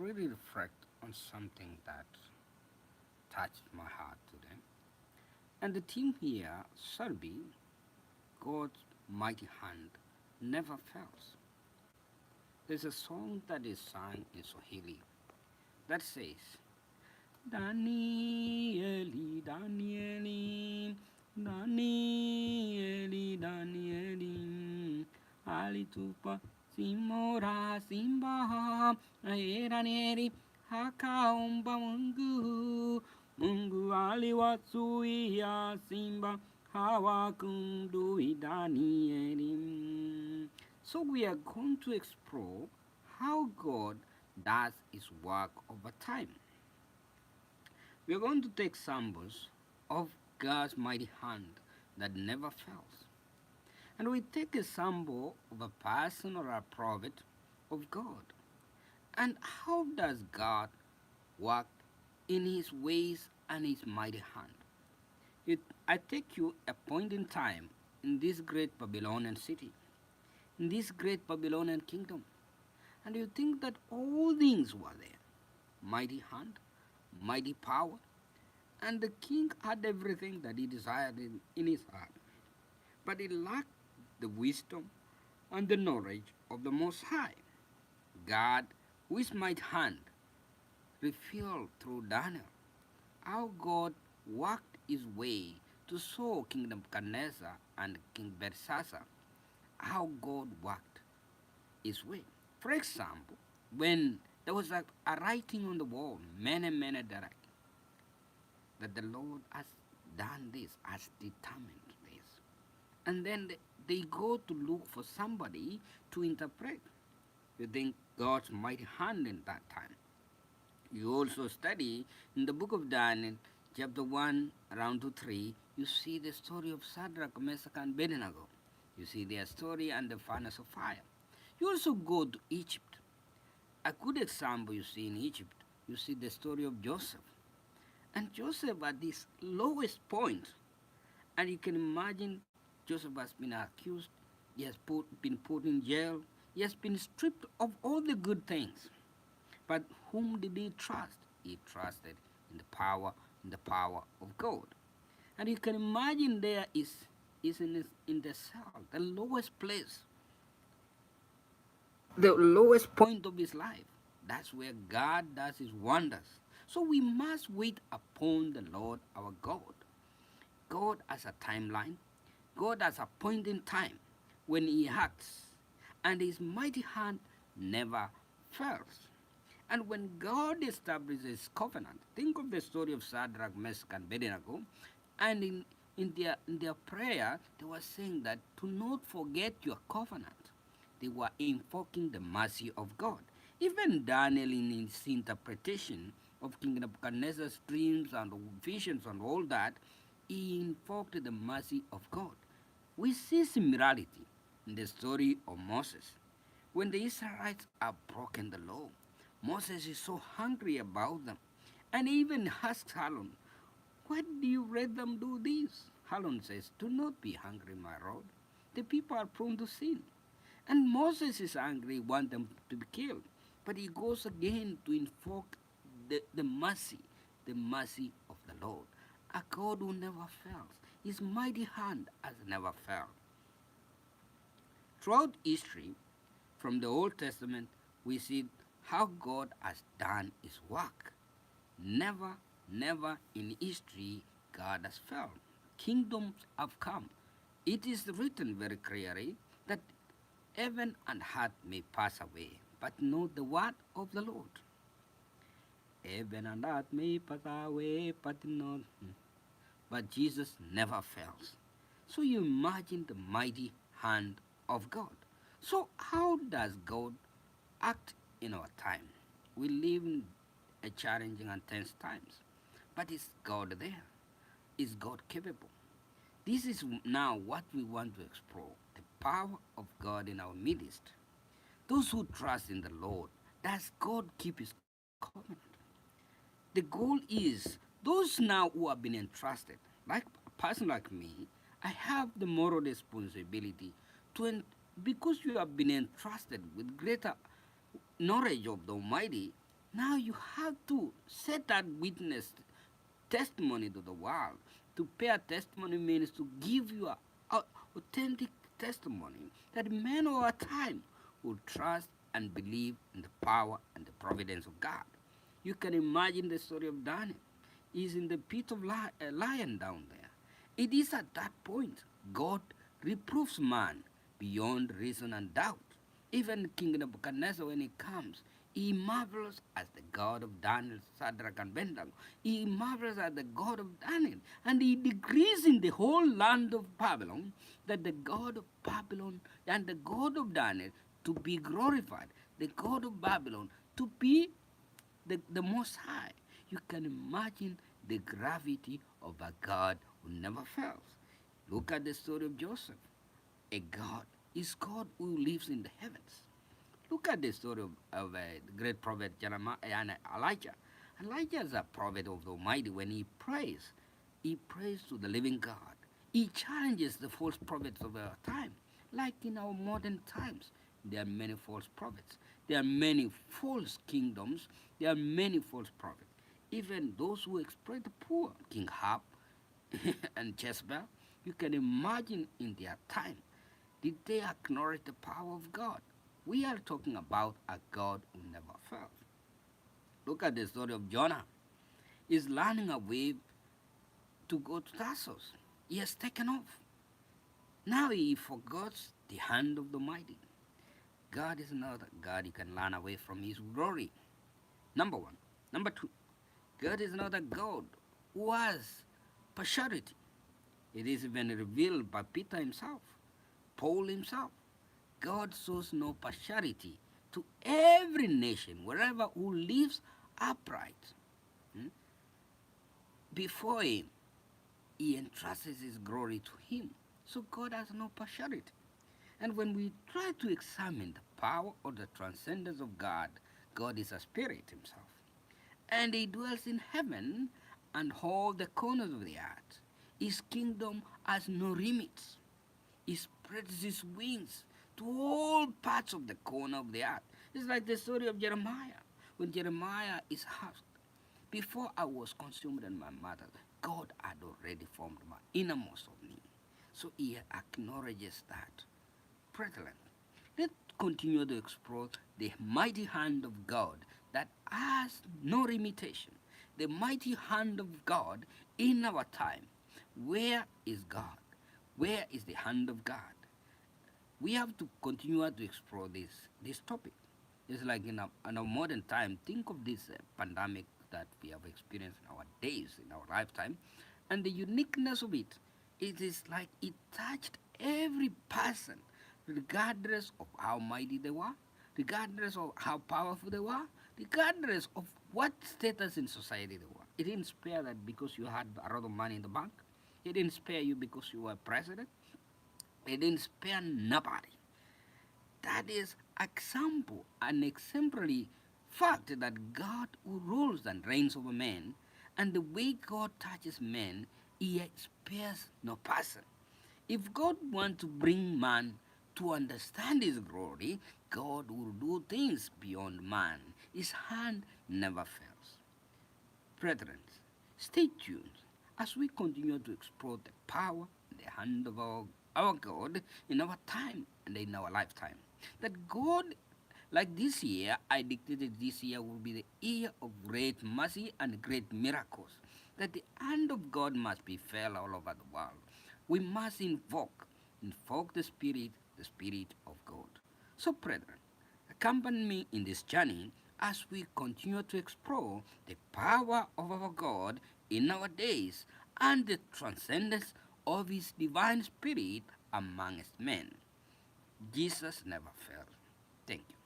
really reflect on something that touched my heart today. And the theme here shall be God's mighty hand never fails. There's a song that is sung in Swahili that says, Danieli, Danieli, Danieli, Danieli, alitupa simora simba, aeraneri, hakaomba Mungu, Mungu aliwazuia simba, hawakumdui Danieli. So we are going to explore how God does his work over time. We are going to take samples of God's mighty hand that never fails. And we take a sample of a person or a prophet of God. And how does God work in his ways and his mighty hand? I take you a point in time in this great Babylonian city, in this great Babylonian kingdom. And you think that all things were there. Mighty hand, mighty power, and the king had everything that he desired in his heart. But he lacked the wisdom and the knowledge of the Most High. God, with mighty hand, revealed through Daniel how God worked his way to show King Nebuchadnezzar and King Belshazzar how God worked his way. For example, when there was a writing on the wall, many direct, that the Lord has done this, has determined this. And then they go to look for somebody to interpret. You think God's mighty hand in that time. You also study in the book of Daniel, chapter 1, around to 3, you see the story of Shadrach, Meshach, and Abednego. You see their story and the furnace of fire. You also go to Egypt. A good example you see in Egypt, you see the story of Joseph. And Joseph at this lowest point, and you can imagine Joseph has been accused, he has been put in jail, he has been stripped of all the good things. But whom did he trust? He trusted in the power of God. And you can imagine there is in the cell, the lowest place, the lowest point of his life. That's where God does his wonders. So we must wait upon the Lord our God. God has a timeline. God has a point in time when he acts, and his mighty hand never fails. And when God establishes covenant, think of the story of Shadrach, Meshach, and Abednego, and in their prayer, they were saying that to not forget your covenant. They were invoking the mercy of God. Even Daniel, in his interpretation of King Nebuchadnezzar's dreams and visions and all that, he invoked the mercy of God. We see similarity in the story of Moses. When the Israelites have broken the law, Moses is so hungry about them and even asks Aaron, why do you let them do this? Aaron says, do not be hungry, my Lord. The people are prone to sin. And Moses is angry, want them to be killed. But he goes again to invoke the mercy of the Lord. A God who never fails. His mighty hand has never failed. Throughout history, from the Old Testament, we see how God has done his work. Never in history God has failed. Kingdoms have come. It is written very clearly that heaven and earth may pass away, but not the word of the Lord. Heaven and earth may pass away, but Jesus never fails. So you imagine the mighty hand of God. So how does God act in our time? We live in a challenging and tense times. But is God there? Is God capable? This is now what we want to explore, the power of God in our midst. Those who trust in the Lord, does God keep his covenant? The goal is those now who have been entrusted, like a person like me, I have the moral responsibility to, because you have been entrusted with greater knowledge of the Almighty, Now you have to set that witness testimony to the world. To bear testimony means to give you a authentic testimony that men over time will trust and believe in the power and the providence of God. You can imagine the story of Daniel. He's in the pit of a lion down there. It is at that point God reproves man beyond reason and doubt. Even King Nebuchadnezzar, when he comes, he marvels at the God of Daniel, Shadrach, and Abednego. He marvels at the God of Daniel. And he decrees in the whole land of Babylon that the God of Babylon and the God of Daniel to be glorified, the God of Babylon to be the Most High. You can imagine the gravity of a God who never fails. Look at the story of Joseph. A God is God who lives in the heavens. Look at the story of the great prophet Jeremiah and Elijah. Elijah is a prophet of the Almighty. When he prays to the living God. He challenges the false prophets of our time. Like in our modern times, there are many false prophets. There are many false kingdoms. There are many false prophets. Even those who exploit the poor, King Ahab and Jezebel, you can imagine in their time, did they acknowledge the power of God? We are talking about a God who never fails. Look at the story of Jonah. He's running away to go to Tarsus. He has taken off. Now he forgets the hand of the mighty. God is not a God you can run away from his glory. Number one. Number two, God is not a God who has partiality. It is even revealed by Peter himself, Paul himself. God shows no partiality to every nation, wherever who lives upright. Hmm? Before him, he entrusts his glory to him. So God has no partiality. And when we try to examine the power or the transcendence of God, God is a spirit himself. And he dwells in heaven and all the corners of the earth. His kingdom has no limits. He spreads his wings to all parts of the corner of the earth. It's like the story of Jeremiah. When Jeremiah is asked, before I was consumed in my mother, God had already formed my innermost of me. So he acknowledges that. Brethren, let's continue to explore the mighty hand of God that has no limitation. The mighty hand of God in our time. Where is God? Where is the hand of God? We have to continue to explore this topic. It's like in a modern time, think of this pandemic that we have experienced in our days, in our lifetime, and the uniqueness of it. It is like it touched every person, regardless of how mighty they were, regardless of how powerful they were, regardless of what status in society they were. It didn't spare that because you had a lot of money in the bank. It didn't spare you because you were president. It didn't spare nobody. That is example, an exemplary fact that God who rules and reigns over men, and the way God touches men, he spares no person. If God wants to bring man to understand his glory, God will do things beyond man. His hand never fails. Brethren, stay tuned as we continue to explore the power and the hand of our God in our time and in our lifetime. That God, like this year, I dictated this year will be the year of great mercy and great miracles. That the hand of God must be felt all over the world. We must invoke the Spirit of God. So, brethren, accompany me in this journey as we continue to explore the power of our God in our days and the transcendence of His divine Spirit amongst men. Jesus never failed. Thank you.